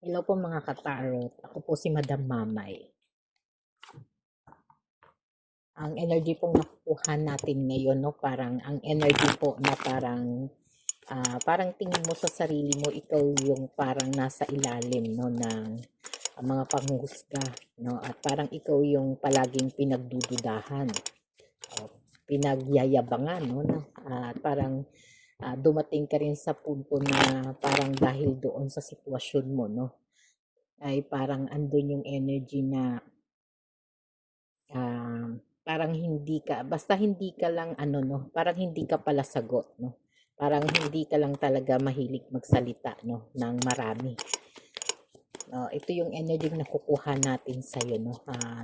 Hello po mga ka-tarot. Ako po si Madam Mamay. Ang energy pong nakukuha natin ngayon, no, parang ang energy po na parang tingin mo sa sarili mo, ikaw yung parang nasa ilalim, no, ng mga panghuhusga, no, at parang ikaw yung palaging pinagdududahan, o pinagyayabangan, no, at parang dumating ka rin sa punto na parang dahil doon sa sitwasyon mo, no, ay parang andun yung energy na parang hindi ka, basta hindi ka lang ano, no, parang hindi ka pala sagot, no. Parang hindi ka lang talaga mahilig magsalita, no, ng marami. Ito yung energy na nakukuha natin sa iyo, no.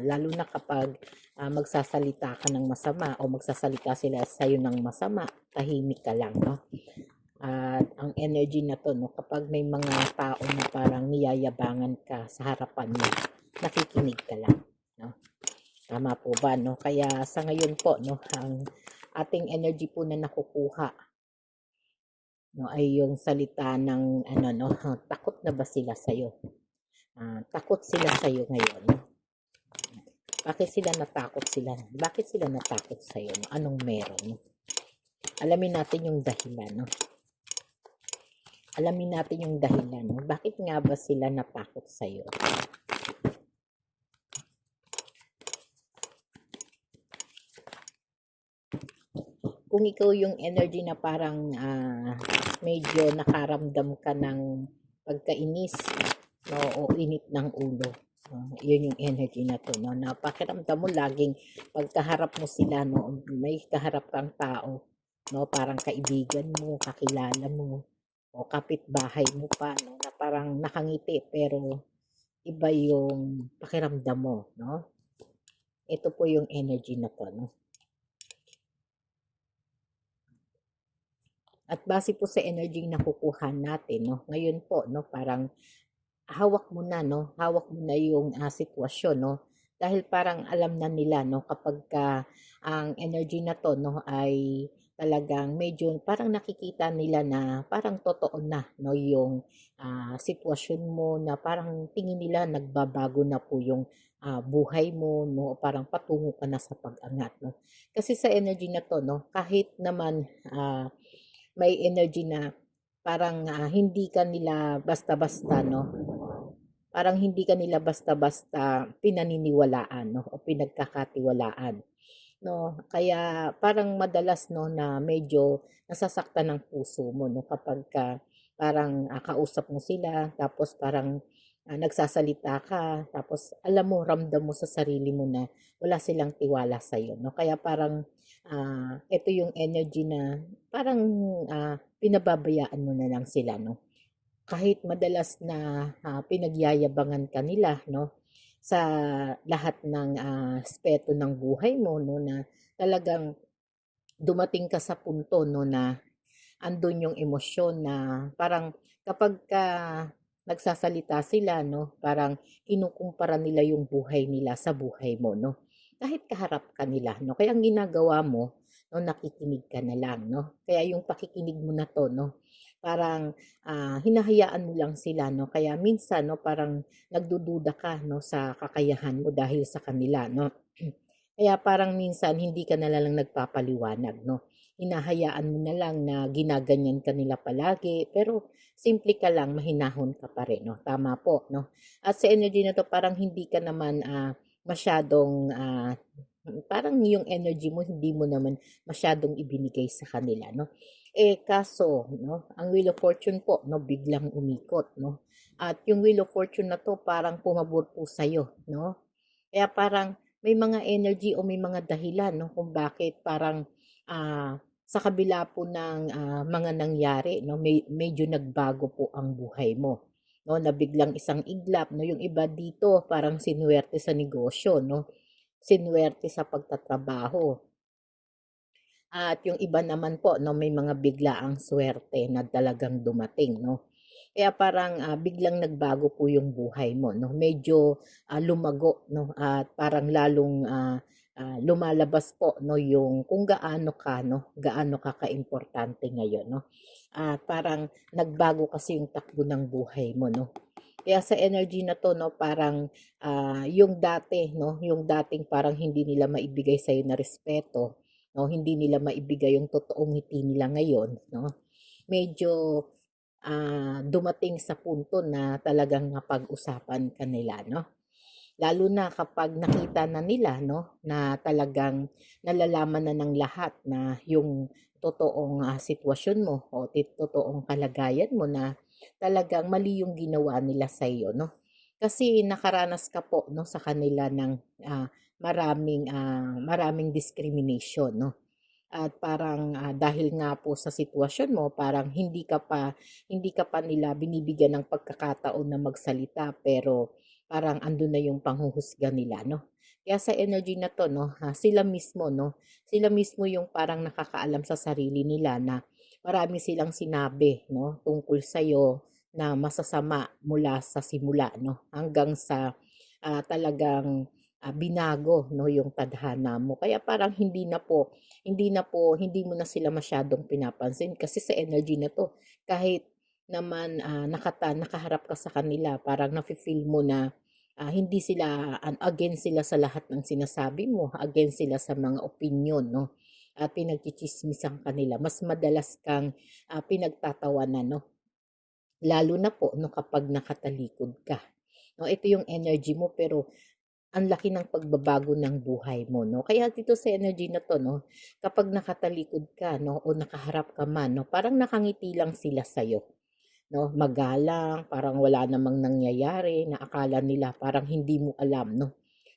Lalo na kapag magsasalita ka ng masama o magsasalita sila sa iyo ng masama, tahimik ka lang, no. At ang energy na to, no, kapag may mga tao na parang niyayabangan ka sa harapan mo, nakikinig ka lang, no. Tama po ba, no? Kaya sa ngayon po, no, ang ating energy po na nakukuha, no, ay yung salita ng ano, no, takot na ba sila sa iyo? Takot sila sa iyo ngayon, no? Bakit sila natakot sila? Bakit sila natakot sa iyo? No? Anong meron? No? Alamin natin yung dahilan, no? Alamin natin yung dahilan, no? Bakit nga ba sila natakot sa iyo? Kung ikaw yung energy na parang medyo nakaramdam ka ng pagkainis, no, o init ng ulo, yun yung energy na to, no, na pakiramdam mo laging pagkaharap mo sila, no, may kaharap kang tao, no, parang kaibigan mo, kakilala mo, o kapitbahay mo pa, no, na parang nakangiti pero iba yung pakiramdam mo, no. Ito po yung energy na to, no. At base po sa energy na nakukuha natin, no, ngayon po, no, parang hawak mo na, no, hawak mo na yung sitwasyon, no, dahil parang alam na nila, no, kapag ang energy na to, no, ay talagang medyo parang nakikita nila na parang totoo na, no, yung sitwasyon mo na parang tingin nila nagbabago na po yung buhay mo, no, parang patungo ka na sa pag-angat, no. Kasi sa energy na to, no, kahit naman may energy na parang hindi ka nila basta-basta, no, parang hindi ka nila basta-basta pinaniniwalaan, no, o pinagkakatiwalaan, no. Kaya parang madalas, no, na medyo nasasaktan ng puso mo, no, kapag parang kausap mo sila tapos parang nagsasalita ka tapos alam mo, ramdam mo sa sarili mo na wala silang tiwala sa iyo, no. Kaya parang ito yung energy na parang pinababayaan mo na lang sila, no. Kahit madalas na pinagyayabangan ka nila, no, sa lahat ng aspeto ng buhay mo, no, na talagang dumating ka sa punto, no, na andun yung emosyon na parang kapagka nagsasalita sila, no, parang kinukumpara nila yung buhay nila sa buhay mo, no. Kahit kaharap ka nila, no. Kaya ang ginagawa mo, no, nakikinig ka na lang, no. Kaya yung pakikinig mo na to, no, parang hinahayaan mo lang sila, no. Kaya minsan, no, parang nagdududa ka, no, sa kakayahan mo dahil sa kanila, no. Kaya parang minsan hindi ka na lang nagpapaliwanag, no. Hinahayaan mo na lang na ginaganyan ka nila palagi, pero simple ka lang, mahinahon ka pa rin, no. Tama po, no. At sa energy na to, parang hindi ka naman masyadong parang yung energy mo hindi mo naman masyadong ibinigay sa kanila, no. Kaso, no, ang Wheel of Fortune po, no, biglang umikot, no. At yung Wheel of Fortune na to parang pumabor po sa'yo, no. Kaya parang may mga energy o may mga dahilan, no, kung bakit parang sa kabila po ng mga nangyari, no, medyo nagbago po ang buhay mo, no, na biglang isang iglap, no, yung iba dito parang sinuwerte sa negosyo, no, sinuwerte sa pagtatrabaho. At yung iba naman po, no, may mga biglaang swerte na talagang dumating, no. Kaya parang biglang nagbago po yung buhay mo, no. Medyo lumago, no, at parang lalong lumalabas po, no, yung kung gaano ka, no, gaano ka kaimportante ngayon, no. At parang nagbago kasi yung takbo ng buhay mo, no. Kaya sa energy na 'to 'no, parang, yung dati 'no, yung dating parang hindi nila maibigay sa'yo na respeto 'no, hindi nila maibigay yung totoong ngiti nila ngayon 'no, medyo, dumating sa punto na talagang mapag-usapan ka nila 'no. Lalo na kapag nakita na nila 'no, na talagang nalalaman na ng lahat na yung totoong, sitwasyon mo o totoong kalagayan mo na talagang mali yung ginawa nila sa iyo 'no. Kasi nakaranas ka po 'no, sa kanila ng, maraming discrimination 'no. At parang, dahil nga po sa sitwasyon mo parang hindi ka pa nila binibigyan ng pagkakataon na magsalita pero parang andun na yung panghuhusga nila 'no. Kaya sa energy na 'to 'no, sila mismo 'no, sila mismo yung parang nakakaalam sa sarili nila na marami silang sinabi 'no, tungkol sa'yo na masasama mula sa simula 'no, hanggang sa, talagang, binago 'no yung tadhana mo. Kaya parang hindi mo na sila masyadong pinapansin kasi sa energy na 'to kahit naman, nakaharap ka sa kanila parang nafi-feel mo na, hindi sila against sila sa lahat ng sinasabi mo, against sila sa mga opinyon 'no, at pinagtsitsismisan ka nila. Mas madalas kang, pinagtatawanan 'no, lalo na po 'no kapag nakatalikod ka. 'No, ito yung energy mo pero ang laki ng pagbabago ng buhay mo 'no. Kaya dito sa energy na 'to 'no, kapag nakatalikod ka 'no o nakaharap ka man 'no, parang nakangiti lang sila sa'yo 'no, magalang, parang wala namang nangyayari na akala nila parang hindi mo alam 'no.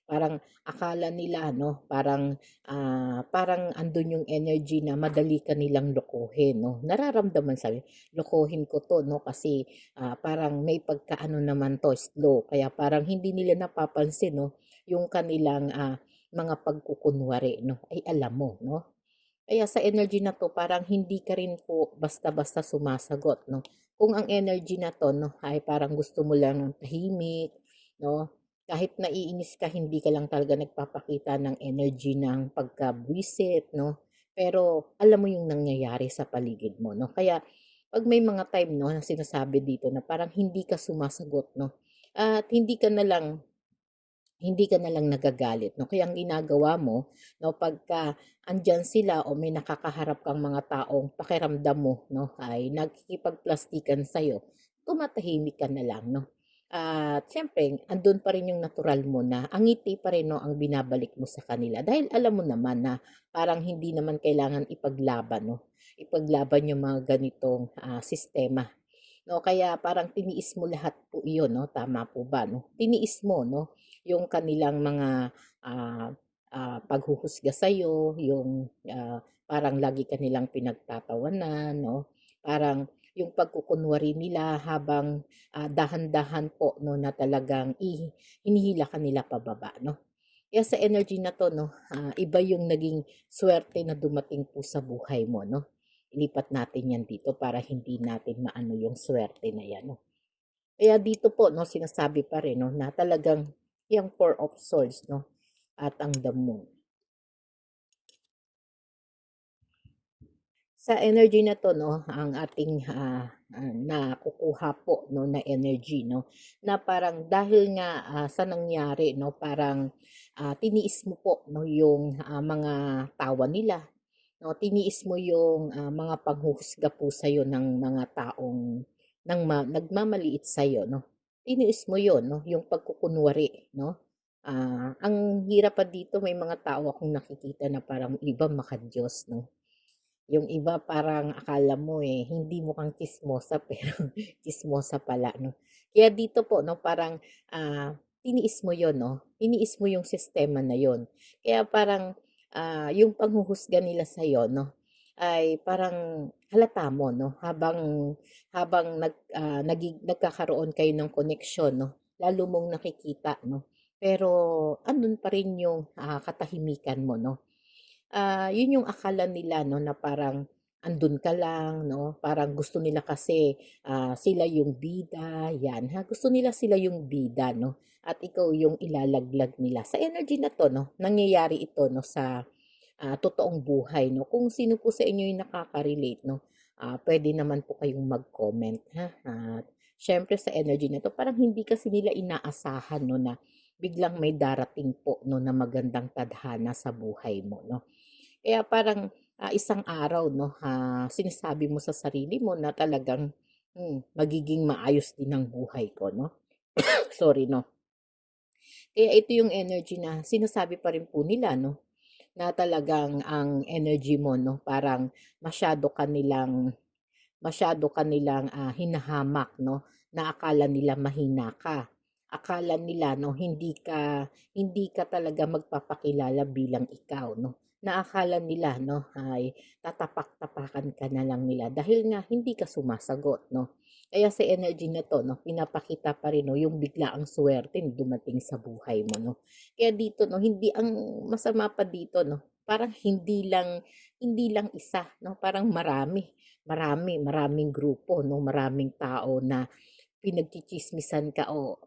Parang akala nila 'no, parang andun yung energy na madali ka nilang lokohin 'no. Nararamdaman sabi, "Lokohin ko 'to 'no, kasi, parang may pagkaano naman 'to, slow." Kaya parang hindi nila napapansin 'no, yung kanilang, mga pagkukunwari 'no, ay alam mo 'no. Kaya sa energy na 'to parang hindi ka rin po basta-basta sumasagot 'no. Kung ang energy na 'to 'no, ay parang gusto mo lang ng tahimik 'no, kahit naiinis ka hindi ka lang talaga nagpapakita ng energy ng pagkabwisit 'no, pero alam mo yung nangyayari sa paligid mo 'no. Kaya 'pag may mga time 'no, na sinasabi dito na parang hindi ka sumasagot 'no, at hindi ka na lang nagagalit 'no. Kaya ang ginagawa mo 'no, pagka andiyan sila o may nakakaharap kang mga taong pakiramdam mo 'no, ay nagkikipagplastikan sa'yo, tumatahimik ka na lang 'no. At siyempre andun pa rin yung natural mo na ang ngiti pa rin 'no, ang binabalik mo sa kanila dahil alam mo naman na parang hindi naman kailangan ipaglaban 'no, ipaglaban yung mga ganitong, sistema. 'No, kaya parang tiniis mo lahat po iyon 'no, tama po ba 'no? Tiniis mo 'no, yung kanilang mga, ah, paghuhusga sa'yo, yung, parang lagi ka nilang pinagtatawanan 'no, parang yung pagkukunwari nila habang, dahan-dahan po 'no, na talagang hinihila ka nila pababa 'no. Kaya sa energy na 'to 'no, iba yung naging swerte na dumating po sa buhay mo 'no. Ilipat natin 'yan dito para hindi natin maano yung swerte na 'yan 'no. Kaya dito po 'no, sinasabi pa rin 'no, na talagang yang Four of Swords 'no, at ang The Moon. Sa energy na 'to 'no, ang ating, nakukuha po 'no, na energy 'no, na parang dahil nga, sa nangyari 'no, parang, tiniis mo po 'no, yung, mga tawa nila 'no, tiniis mo yung, mga panghuhusga po sa'yo ng mga taong nagmamaliit sa'yo 'no. Tiniis mo yun 'no, yung pagkukunwari 'no. Ang hirap pa dito may mga tao akong nakikita na parang iba maka-Diyos 'no. Yung iba parang akala mo, hindi mukhang tsismosa pero tsismosa pala 'no. Kaya dito po 'no parang, tiniis mo yon 'no, tiniis mo yung sistema na yon. Kaya parang, yung panghuhusga nila sa'yo 'no, ay parang halata mo 'no habang habang nagkakaroon kayo ng koneksyon 'no, lalo mong nakikita 'no. Pero andun pa rin yung, katahimikan mo 'no. Yun yung akala nila 'no, na parang andun ka lang 'no, parang gusto nila kasi, sila yung bida, 'yan ha. Gusto nila sila yung bida 'no, at ikaw yung ilalaglag nila. Sa energy na 'to 'no, nangyayari ito 'no sa, totoong buhay 'no. Kung sino po sa inyo yung nakaka-relate 'no, puwede naman po kayong mag-comment ha, at Siyempre sa energy na 'to parang hindi kasi nila inaasahan 'no na biglang may darating po 'no na magandang tadhana sa buhay mo 'no. Kaya parang, isang araw 'no, sinasabi mo sa sarili mo na talagang, magiging maayos din ang buhay ko 'no. Sorry 'no. Kaya ito yung energy na sinasabi pa rin po nila 'no, na talagang ang energy mo 'no, parang masyado ka nilang, hinahamak 'no, na akala nila mahina ka. Akala nila 'no, hindi ka talaga magpapakilala bilang ikaw 'no, na akala nila 'no, ay tatapak-tapakan ka na lang nila dahil nga hindi ka sumasagot 'no. Kaya sa energy na 'to 'no, pinapakita pa rin 'no, yung biglaang suwerteng dumating sa buhay mo 'no. Kaya dito 'no, hindi ang masama pa dito 'no, parang hindi lang isa 'no, parang marami. Maraming grupo 'no, maraming tao na pinagtsitsismisan ka o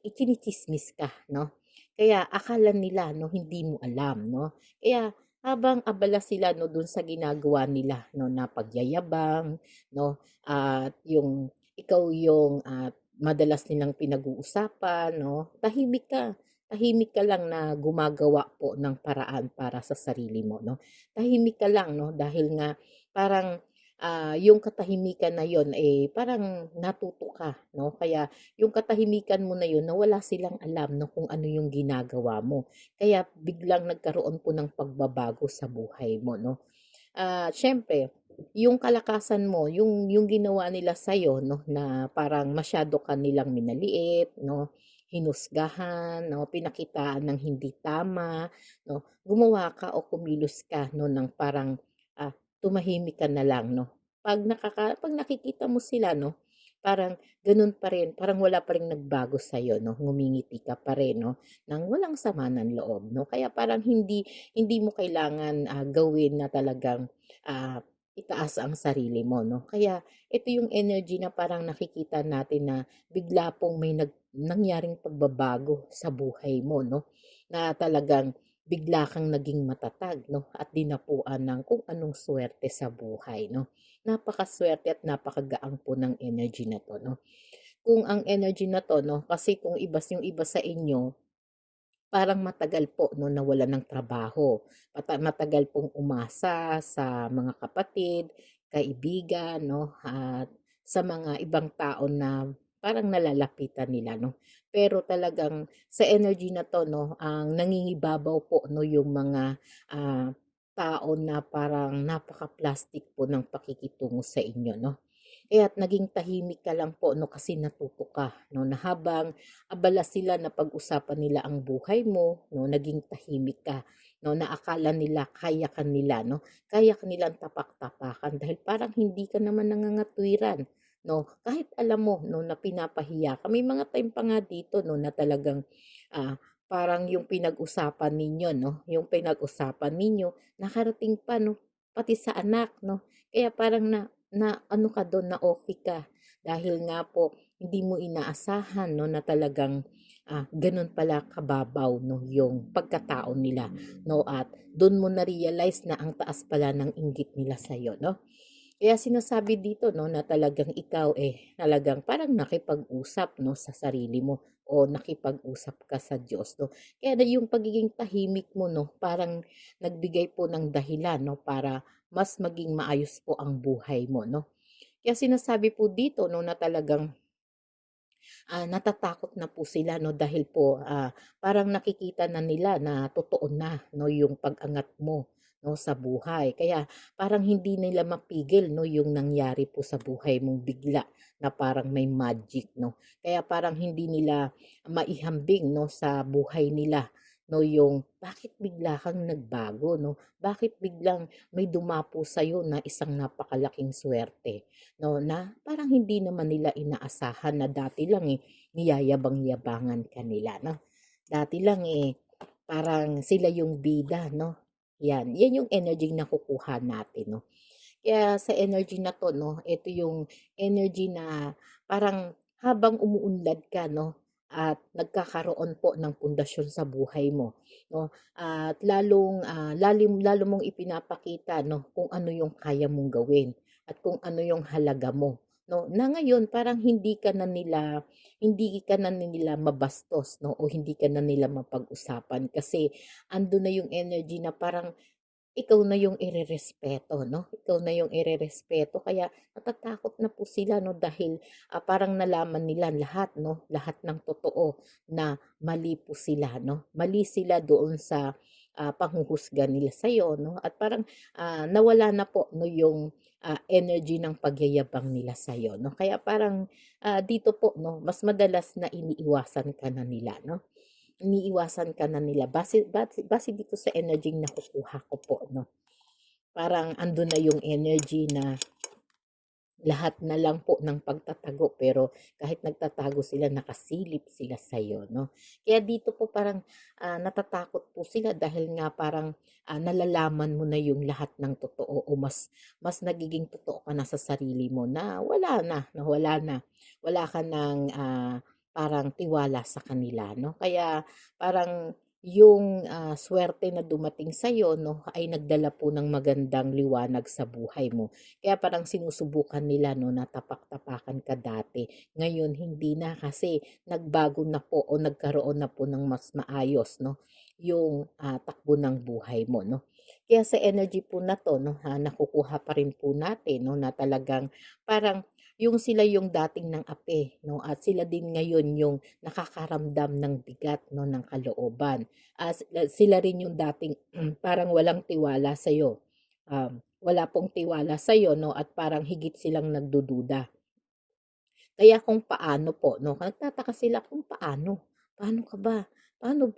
itsini-tsismis ka 'no. Kaya akala nila 'no, hindi mo alam 'no. Kaya habang abala sila 'no, dun sa ginagawa nila 'no, na pagyayabang 'no, at yung ikaw yung, madalas nilang pinag-uusapan 'no, tahimik ka lang na gumagawa po ng paraan para sa sarili mo 'no. Tahimik ka lang 'no, dahil nga parang, yung katahimikan na yun, eh, parang natuto ka 'no, kaya yung katahimikan mo na yun na wala silang alam 'no, kung ano yung ginagawa mo. Kaya biglang nagkaroon po ng pagbabago sa buhay mo 'no. Siyempre yung kalakasan mo, yung ginawa nila sa'yo 'no, na parang masyado ka nilang minaliit 'no, hinusgahan 'no, pinakitaan ng hindi tama 'no, gumawa ka o kumilos ka 'no, ng parang, tumahimik ka na lang 'no. 'Pag nakikita mo sila 'no, parang gano'n pa rin, parang wala pa ring nagbago sa'yo 'no, ngumingiti ka pa rin 'no, ng walang sama ng loob 'no. Kaya parang hindi hindi mo kailangan, gawin na talagang, itaas ang sarili mo 'no. Kaya ito yung energy na parang nakikita natin na bigla pong may nangyaring pagbabago sa buhay mo 'no, na talagang bigla kang naging matatag 'no, at dinapuan ng kung anong suwerte sa buhay 'no. Napakasuwerte at napakagaan po ng energy na 'to 'no. Kung ang energy na 'to 'no, kasi kung yung iba sa inyo parang matagal po 'no, nawalan ng trabaho. Matagal pong umasa sa mga kapatid, kaibigan 'no, at sa mga ibang tao na parang nalalapitan nila 'no. Pero talagang sa energy na 'to 'no, ang nangingibabaw po 'no, yung mga, tao na parang napaka-plastic po ng pakikitungo sa inyo 'no. Kaya't naging tahimik ka lang po 'no, kasi natuto ka 'no, na habang abala sila na pag-usapan nila ang buhay mo 'no, naging tahimik ka 'no, na akala nila kaya ka nila 'no, kaya ka nilang tapak-tapakan dahil parang hindi ka naman nangangatwiran 'no. Kahit alam mo 'no, na pinapahiya ka. May mga time pa nga dito 'no, na talagang, parang yung pinag-usapan ninyo 'no, yung pinag-usapan ninyo nakarating pa 'no, pati sa anak 'no. Kaya parang na na ano ka dun, na-OFF ka dahil nga po hindi mo inaasahan 'no, na talagang, ganun pala kababaw 'no, yung pagkatao nila 'no, at dun mo na-realize na ang taas pala ng inggit nila sa'yo 'no. Kaya sinasabi dito 'no, na talagang ikaw, eh, talagang parang nakipag-usap 'no, sa sarili mo o nakipag-usap ka sa Diyos 'no. Kaya na yung pagiging tahimik mo 'no, parang nagbigay po ng dahilan 'no, para mas maging maayos po ang buhay mo 'no. Kaya sinasabi po dito 'no, na talagang, natatakot na po sila 'no, dahil po, parang nakikita na nila na totoo na 'no, yung pag-angat mo 'no, sa buhay. Kaya parang hindi nila mapigil 'no, yung nangyari po sa buhay mong bigla na parang may magic 'no. Kaya parang hindi nila maihambing 'no, sa buhay nila 'no, yung bakit bigla kang nagbago 'no, bakit biglang may dumapo sa'yo na isang napakalaking suwerte 'no, na parang hindi naman nila inaasahan na dati lang, eh, niyayabang-yabangan ka nila 'no. Dati lang, eh, parang sila yung bida 'no, 'yan yung energy na nakukuha natin 'no. Kaya sa energy na 'to 'no, ito yung energy na parang habang umuunlad ka 'no, at nagkakaroon po ng pundasyon sa buhay mo 'no, at lalo mong ipinapakita 'no, kung ano yung kaya mong gawin at kung ano yung halaga mo no, na ngayon parang hindi ka na nila mabastos, no, o hindi ka na nila mapag-usapan kasi ando na yung energy na parang ikaw na yung irerespeto, no? Ikaw na yung irerespeto kaya natatakot na po sila, no? Dahil parang nalaman nila lahat, no? Lahat ng totoo na mali po sila, no? Mali sila doon sa panghuhusga nila sa iyo, no? At parang nawala na po, no? Yung energy ng pagyayabang nila sa iyo, no? Kaya parang dito po, no? Mas madalas na iniiwasan ka na nila, no? Iniiwasan ka na nila base dito sa energy na nakukuha ko po 'no. Parang andun na yung energy na lahat na lang po ng pagtatago pero kahit nagtatago sila nakasilip sila sa'yo 'no. Kaya dito po parang natatakot po sila dahil nga parang nalalaman mo na yung lahat ng totoo o mas nagiging totoo ka na sa sarili mo na wala na, na wala na. Wala ka ng parang tiwala sa kanila 'no. Kaya parang yung swerte na dumating sa'yo 'no ay nagdala po ng magandang liwanag sa buhay mo. Kaya parang sinusubukan nila 'no na tapak-tapakan ka dati. Ngayon hindi na kasi nagbago na po o nagkaroon na po ng mas maayos 'no, yung takbo ng buhay mo 'no. Kaya sa energy po na 'to 'no, nakukuha pa rin po natin 'no na talagang parang yung sila yung dating ng ape 'no at sila din ngayon yung nakakaramdam ng bigat 'no ng kalooban. Sila rin yung dating parang walang tiwala sa'yo. Wala pong tiwala sa'yo 'no at parang higit silang nagdududa. Kaya kung paano po 'no, nagtataka sila kung paano, paano ka ba? Paano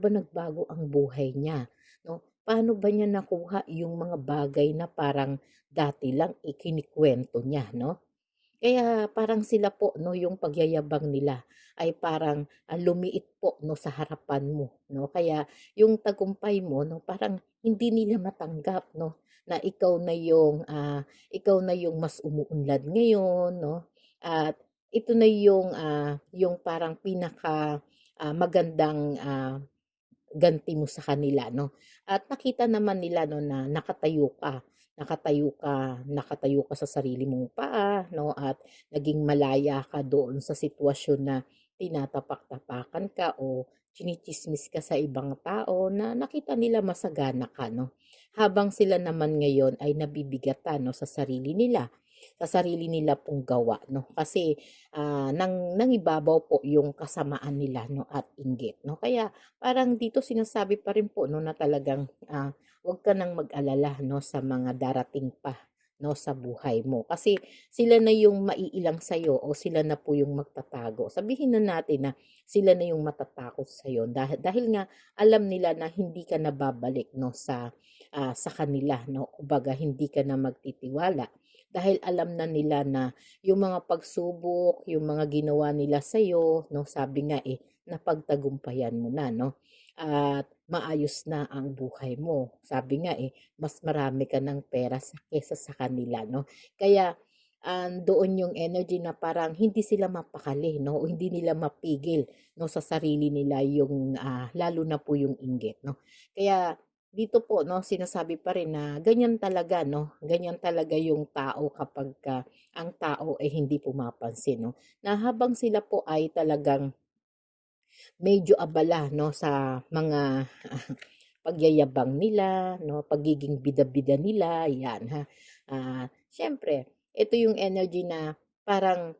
ba nagbago ang buhay niya 'no? Paano ba niya nakuha yung mga bagay na parang dati lang ikinikwento niya 'no? Kaya parang sila po 'no, yung pagyayabang nila ay parang lumiit po 'no, sa harapan mo 'no. Kaya yung tagumpay mo 'no, parang hindi nila matanggap 'no, na ikaw na yung mas umuunlad ngayon 'no. At ito na yung parang magandang ganti mo sa kanila 'no. At nakita naman nila 'no na nakatayo ka sa sarili mong paa 'no at naging malaya ka doon sa sitwasyon na tinatapak-tapakan ka o tsini-tsismis ka sa ibang tao na nakita nila masagana ka 'no. Habang sila naman ngayon ay nabibigatan 'no sa sarili nila pong gawa 'no. Kasi nangibabaw po yung kasamaan nila 'no at inggit 'no. Kaya parang dito sinasabi pa rin po 'no na talagang, 'wag ka ng mag-alala 'no sa mga darating pa 'no sa buhay mo. Kasi sila na yung maiilang sa'yo o sila na po yung magtatago. Sabihin na natin na sila na yung matatakot sa'yo dahil dahil nga alam nila na hindi ka na babalik 'no sa kanila 'no. Kumbaga hindi ka na magtitiwala dahil alam na nila na yung mga pagsubok, yung mga ginawa nila sa'yo 'no, sabi nga, napagtagumpayan mo na 'no, at maayos na ang buhay mo. Sabi nga, mas marami ka ng pera kaysa sa kanila 'no. Kaya, doon yung energy na parang hindi sila mapakali 'no, o hindi nila mapigil 'no, sa sarili nila yung, lalo na po yung inggit 'no. Kaya dito po 'no, sinasabi pa rin na ganyan talaga 'no, ganyan talaga yung tao kapagka ang tao ay hindi pumapansin 'no, na habang sila po ay talagang medyo abala 'no sa mga pagyayabang nila 'no, pagiging bida-bida nila 'yan ha. Siyempre ito yung energy na parang,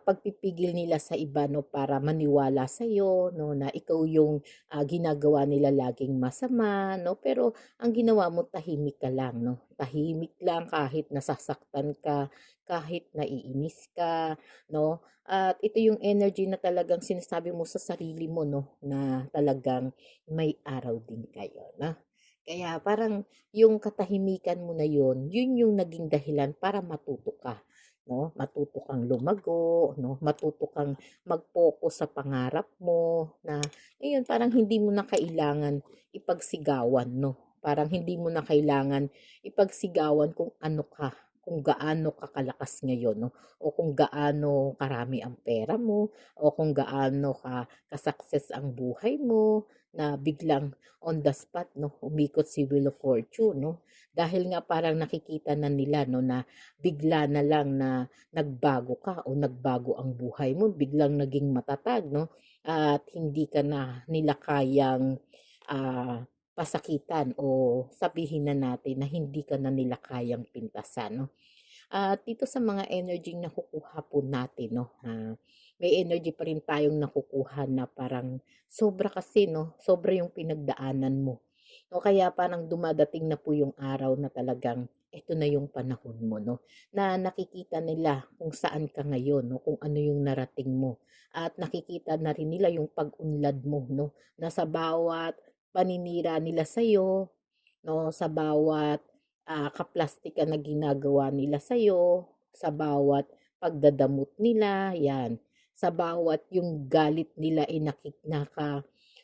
pagpipigil nila sa iba 'no para maniwala sa'yo 'no na ikaw yung, ginagawa nila laging masama 'no, pero ang ginawa mo tahimik ka lang 'no, tahimik lang kahit nasasaktan ka, kahit naiinis ka 'no. At ito yung energy na talagang sinasabi mo sa sarili mo 'no, na talagang may araw din kayo 'no. Kaya parang yung katahimikan mo na yun, yun yung naging dahilan para matuto ka 'no, matuto kang lumago 'no, matuto kang mag-focus sa pangarap mo na ngayon parang hindi mo na kailangan ipagsigawan 'no, parang hindi mo na kailangan ipagsigawan kung ano ka, kung gaano ka kalakas ngayon 'no, o kung gaano karami ang pera mo, o kung gaano ka-success ang buhay mo na biglang on the spot 'no, umikot si Wheel of Fortune 'no. Dahil nga parang nakikita na nila 'no na bigla na lang na nagbago ka o nagbago ang buhay mo, biglang naging matatag 'no, at hindi ka na nila kayang, pasakitan o sabihin na natin na hindi ka na nila kayang pintasan 'no. At dito sa mga energy na nakukuha po natin 'no, may energy pa rin tayong nakukuha na parang sobra kasi 'no, sobra yung pinagdaanan mo. O kaya parang dumadating na po yung araw na talagang eto na yung panahon mo 'no, na nakikita nila kung saan ka ngayon 'no, kung ano yung narating mo. At nakikita na rin nila yung pag-unlad mo 'no, na sa bawat paninira nila sa'yo 'no, sa bawat kaplastikan na ginagawa nila sa'yo, sa bawat pagdadamot nila, 'yan. Sa bawat yung galit nila ay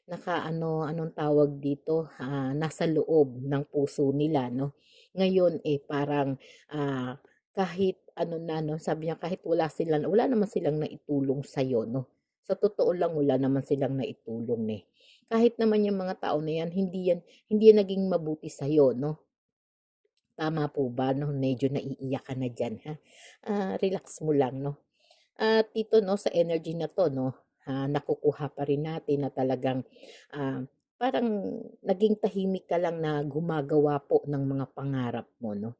naka-ano, anong tawag dito, nasa loob ng puso nila 'no. Ngayon, eh, parang, kahit ano na 'no, sabi niya kahit wala naman silang naitulong sa'yo 'no. Sa totoo lang wala naman silang naitulong, eh. Kahit naman yung mga tao na 'yan, hindi yan naging mabuti sa'yo 'no. Tama po ba 'no? Medyo naiiyak ka na diyan ha. Relax mo lang 'no. At dito 'no sa energy na 'to 'no, nakukuha pa rin natin na talagang, ah, parang naging tahimik ka lang na gumagawa po ng mga pangarap mo 'no.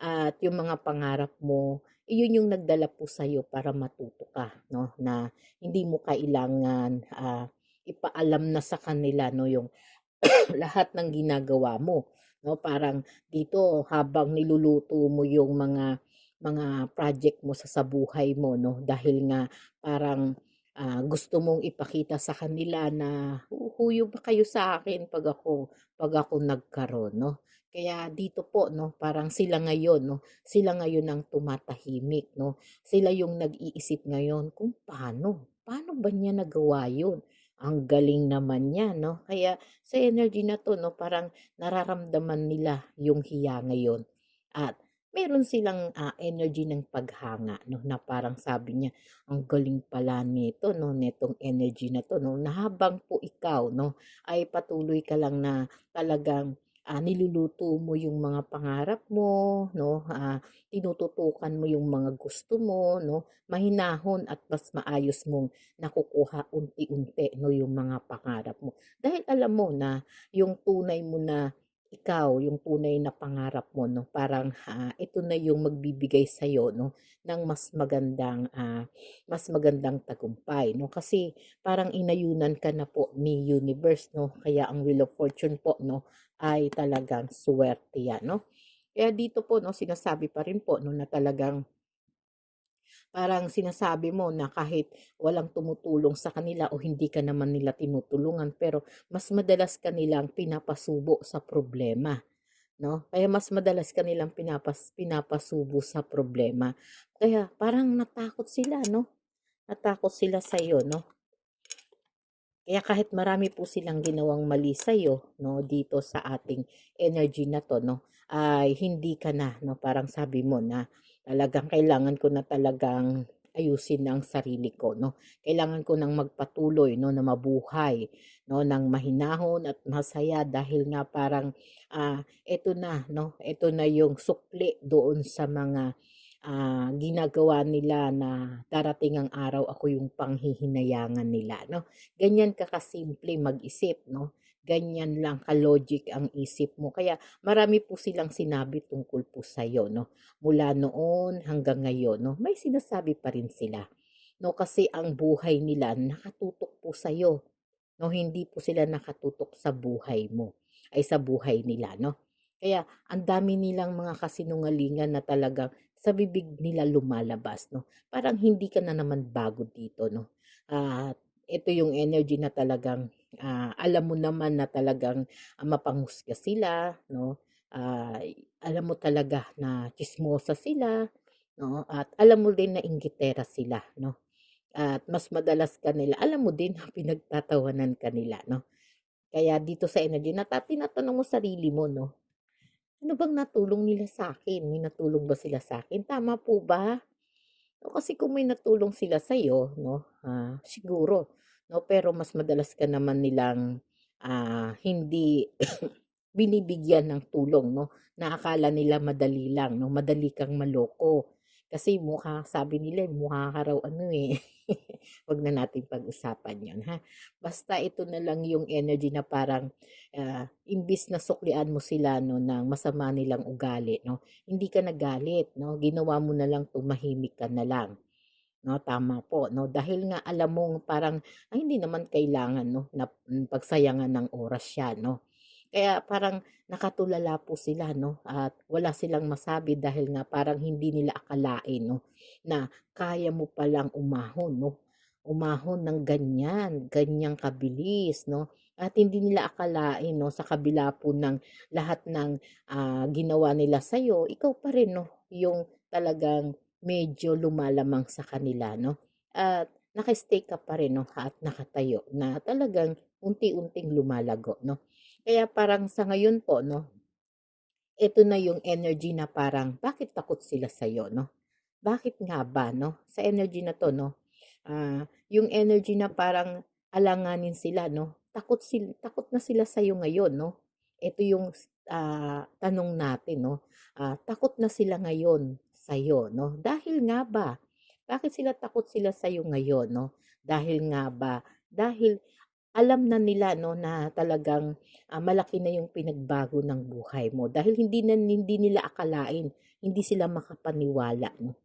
At yung mga pangarap mo, iyon yung nagdala po sa'yo para matuto ka 'no, na hindi mo kailangan, ipaalam na sa kanila 'no yung lahat ng ginagawa mo 'no. Parang dito habang niluluto mo yung mga project mo sa buhay mo 'no, dahil nga parang, gusto mong ipakita sa kanila na, "Huhuyo ba kayo sa akin 'pag ako nagkaroon 'no." Kaya dito po 'no, parang sila ngayon ang tumatahimik 'no. Sila yung nag-iisip ngayon kung paano ba niya nagawa yun? Ang galing naman niya 'no. Kaya sa energy na 'to 'no, parang nararamdaman nila yung hiya ngayon at meron silang, energy ng paghanga 'no, na parang sabi niya, "Ang galing pala nito 'no, nitong energy na 'to 'no." Na habang po ikaw 'no, ay patuloy ka lang na talagang, niluluto mo yung mga pangarap mo 'no, tinututukan mo yung mga gusto mo 'no, mahinahon at mas maayos mong nakukuha unti-unti 'no, yung mga pangarap mo. Dahil alam mo na yung tunay mo na ikaw, yung tunay na pangarap mo 'no, parang, ito na yung magbibigay sa'yo 'no, ng mas magandang tagumpay 'no. Kasi parang inayunan ka na po ni universe 'no, kaya ang Wheel of Fortune po 'no, ay talagang suwerte 'yan 'no. Kaya dito po 'no, sinasabi pa rin po 'no, na talagang parang sinasabi mo na kahit walang tumutulong sa kanila o hindi ka naman nila tinutulungan, pero mas madalas ka nilang pinapasubo sa problema, 'no? Kaya mas madalas ka nilang pinapasubo sa problema. Kaya parang natakot sila 'no, natakot sila sa'yo 'no? Kaya kahit marami po silang ginawang mali sa'yo 'no, dito sa ating energy na 'to 'no, ay hindi ka na 'no, parang sabi mo na talagang kailangan ko na talagang ayusin ang sarili ko 'no. Kailangan ko ng magpatuloy 'no, na mabuhay 'no, ng mahinahon at masaya dahil nga parang, eto na 'no, eto na yung sukli doon sa mga ginagawa nila na darating ang araw ako yung panghihinayangan nila 'no. Ganyan ka kasimple mag-isip 'no, ganyan lang ka-logic ang isip mo kaya marami po silang sinabi tungkol po sa'yo 'no. Mula noon hanggang ngayon 'no, may sinasabi pa rin sila 'no, kasi ang buhay nila nakatutok po sa'yo 'no, hindi po sila nakatutok sa buhay mo, ay sa buhay nila 'no. Kaya ang dami nilang mga kasinungalingan na talagang sa bibig nila lumalabas 'no. Parang hindi ka na naman bago dito 'no. At ito yung energy na talagang, alam mo naman na talagang, mapanghusga sila 'no. Alam mo talaga na tsismosa sila 'no, at alam mo din na inggitera sila 'no. At mas madalas ka nila alam mo din na pinagtatawanan ka nila 'no. Kaya dito sa energy na tinatanong mo sarili mo 'no, Ano bang natulong nila sa akin? May natulong ba sila sa akin? Tama po ba? O kasi kung may natulong sila sa'yo 'no, siguro 'no, pero mas madalas ka naman nilang, hindi binibigyan ng tulong 'no, na akala nila madali lang 'no, madali kang maloko. Kasi mukha sabi nila, mukha ka raw ano, eh, 'wag na nating pag-usapan 'yun, ha. Basta ito na lang yung energy na parang, imbis na suklian mo sila 'no ng masama nilang ugali 'no, hindi ka nagalit 'no, ginawa mo na lang tumahimik ka na lang. 'No, tama po 'no, dahil nga alam mong parang, ay hindi naman kailangan 'no na, pagsayangan ng oras siya 'no. Kaya parang nakatulala po sila 'no at wala silang masabi dahil nga parang hindi nila akalain 'no na kaya mo palang umahon 'no, umahon ng ganyan, ganyang kabilis 'no at hindi nila akalain 'no sa kabila po ng lahat ng, ginawa nila sa'yo, ikaw pa rin 'no yung talagang medyo lumalamang sa kanila 'no at naka-stay ka pa rin 'no at nakatayo na talagang unti-unting lumalago 'no. Kaya parang sa ngayon po 'no, eto na yung energy na parang bakit takot sila sa'yo 'no? Bakit nga ba 'no? Sa energy na 'to 'no, yung energy na parang alanganin sila 'no, takot na sila sa'yo ngayon 'no. Ito yung, tanong natin 'no, takot na sila ngayon sa'yo 'no, dahil nga ba? Bakit takot sila sa'yo ngayon 'no? Dahil nga ba? Dahil alam na nila 'no na talagang, malaki na yung pinagbago ng buhay mo dahil hindi nila akalain, hindi sila makapaniwala 'no.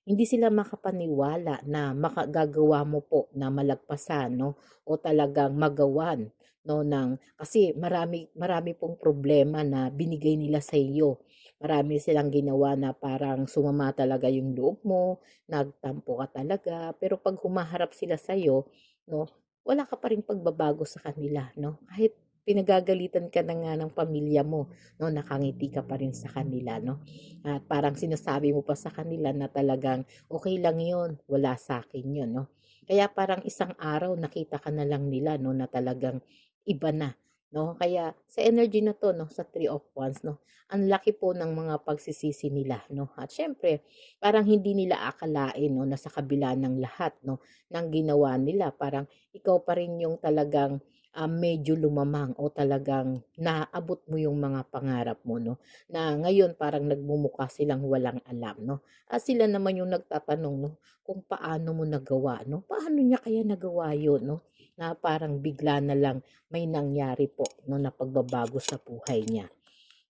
Hindi sila makapaniwala na makagagawa mo po na malagpasan 'no o talagang magawan 'no ng kasi marami marami pong problema na binigay nila sa iyo. Marami silang ginawa na parang sumama talaga yung loob mo, nagtampo ka talaga, pero 'pag humaharap sila sa iyo 'no, wala ka pa ring pagbabago sa kanila 'no, kahit pinagagalitan ka na nga ng pamilya mo 'no, nakangiti ka pa rin sa kanila 'no. At parang sinasabi mo pa sa kanila na talagang, "Okay lang 'yun, wala sa'kin 'yun," 'no. Kaya parang isang araw nakita ka na lang nila 'no, na talagang iba na, 'no. Kaya sa energy na 'to 'no, sa Three of Wands 'no, ang laki po ng mga pagsisisi nila 'no. At siyempre parang hindi nila akalain 'no, na sa kabila ng lahat 'no, ng ginawa nila parang ikaw pa rin yung talagang, medyo lumamang o talagang naabot mo yung mga pangarap mo 'no na ngayon parang nagmumukha silang walang alam 'no. At sila naman yung nagtatanong 'no, kung paano mo nagawa 'no, paano niya kaya nagawa yun 'no, na parang bigla na lang may nangyari po 'no, na pagbabago sa buhay niya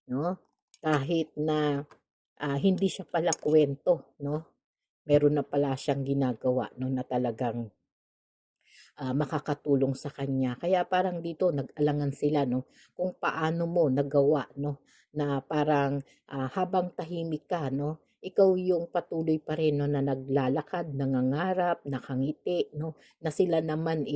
'no. Kahit na, hindi siya pala kuwento 'no, meron na pala siyang ginagawa 'no, na talagang makakatulong sa kanya. Kaya parang dito nag-alangan sila 'no, kung paano mo nagawa 'no, na parang, habang tahimik ka 'no, ikaw yung patuloy pa rin 'no, na naglalakad, nangangarap, nakangiti 'no, na sila naman,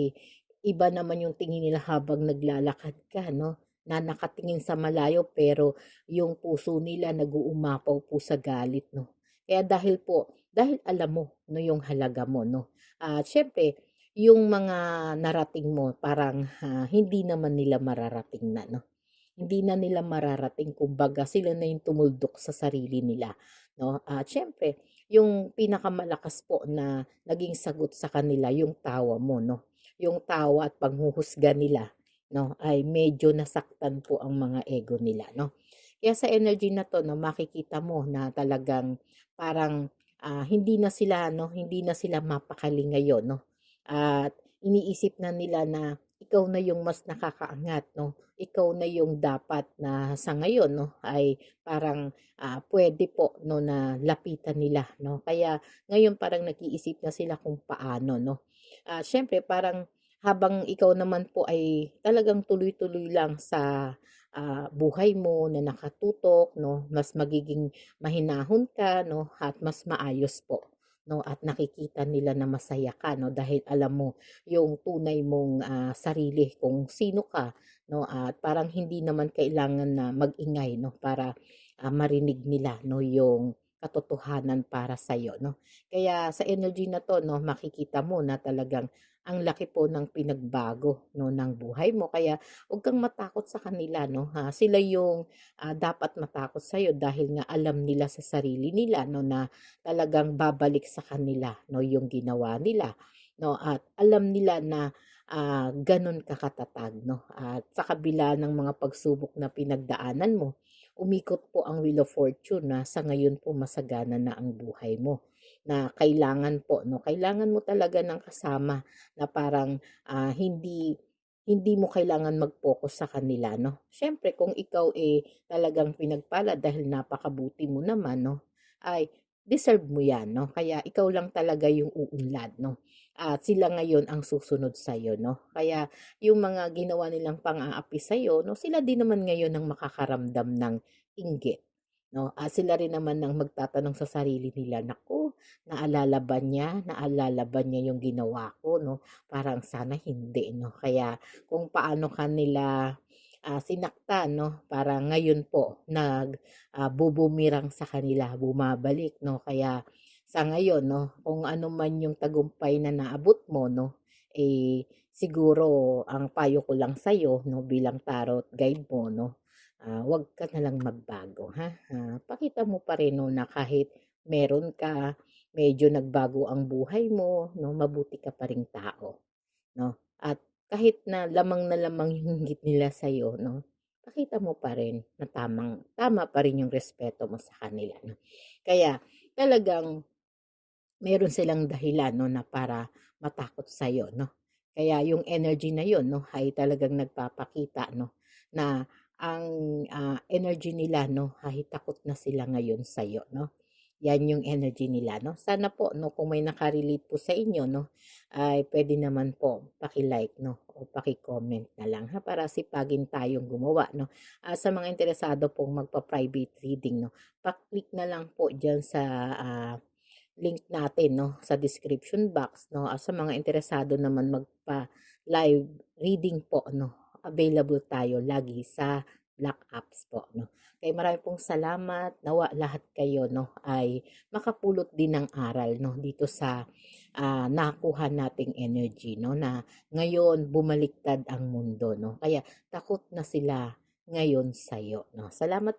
iba naman yung tingin nila habang naglalakad ka 'no, na nakatingin sa malayo pero yung puso nila nag-uumapaw po sa galit 'no. Kaya dahil alam mo 'no, yung halaga mo 'no, at siyempre yung mga narating mo parang, hindi naman nila mararating na 'no. Hindi na nila mararating kumbaga sila na yung tumuldok sa sarili nila 'no. At siyempre yung pinakamalakas po na naging sagot sa kanila yung tawa mo 'no. Yung tawa at panghuhusga nila 'no, ay medyo nasaktan po ang mga ego nila 'no. Kaya sa energy na 'to 'no, makikita mo na talagang parang, hindi na sila mapakali ngayon 'no. At iniisip na nila na ikaw na yung mas nakakaangat 'no, ikaw na yung dapat na sa ngayon 'no, ay parang, puwede po 'no na lapitan nila 'no. Kaya ngayon parang nag-iisip na sila kung paano 'no. Siyempre parang habang ikaw naman po ay talagang tuloy-tuloy lang sa, buhay mo na nakatutok 'no, mas magiging mahinahon ka 'no at mas maayos po 'no at nakikita nila na masaya ka 'no dahil alam mo yung tunay mong, sarili kung sino ka 'no at parang hindi naman kailangan na mag-ingay 'no para, marinig nila 'no yung katotohanan para sa'yo 'no. Kaya sa energy na 'to 'no, makikita mo na talagang ang laki po ng pinagbago 'no, ng buhay mo. Kaya 'wag kang matakot sa kanila 'no, ha. Sila yung, dapat matakot sa'yo dahil nga alam nila sa sarili nila 'no, na talagang babalik sa kanila 'no, yung ginawa nila 'no, at alam nila na, gano'n ka katatag 'no. At sa kabila ng mga pagsubok na pinagdaanan mo, umikot po ang Wheel of Fortune na sa ngayon po masagana na ang buhay mo. Na kailangan po 'no, kailangan mo talaga ng kasama na parang, hindi hindi mo kailangan mag-focus sa kanila 'no. Siyempre kung ikaw, talagang pinagpalad dahil napakabuti mo naman 'no, ay deserve mo 'yan 'no. Kaya ikaw lang talaga yung uunlad 'no, at sila ngayon ang susunod sa'yo 'no. Kaya yung mga ginawa nilang pang-aapi sa'yo 'no, sila din naman ngayon ang makakaramdam ng inggit 'no. Sila rin naman ang magtatanong sa sarili nila, "Naku, naalala ba niya yung ginawa ko 'no, parang sana hindi 'no." Kaya kung paano ka nila, sinaktan 'no, parang ngayon po bubumerang sa kanila, bumabalik 'no. Kaya sa ngayon 'no, kung ano man yung tagumpay na naabot mo 'no, siguro ang payo ko lang sa'yo 'no, bilang tarot guide mo 'no, 'wag ka na lang magbago ha. Pakita mo pa rin 'no, na kahit meron ka, medyo nagbago ang buhay mo 'no, mabuti ka pa ring tao 'no. At kahit na lamang yung inggit nila sa'yo 'no, pakita mo pa rin na tama pa rin yung respeto mo sa kanila 'no. Kaya talagang meron silang dahilan 'no, na para matakot sa'yo 'no. Kaya yung energy na yun 'no, ay talagang nagpapakita 'no, na ang, energy nila 'no, ay takot na sila ngayon sa'yo 'no. Yan yung energy nila 'no. Sana po 'no, kung may naka-relate po sa inyo 'no, ay puwede naman po paki-like 'no, o paki-comment na lang ha, para sipagin tayong gumawa 'no. Sa mga interesado pong magpa-private reading 'no, pa-click na lang po diyan sa, link natin 'no, sa description box 'no. Sa mga interesado naman magpa-live reading po 'no, available tayo lagi sa Black Apps po 'no. Kaya marami pong salamat, nawa lahat kayo 'no ay makapulot din ng aral 'no dito sa, nakuha nating energy 'no, na ngayon bumaliktad ang mundo 'no. Kaya takot na sila ngayon sa'yo 'no. Salamat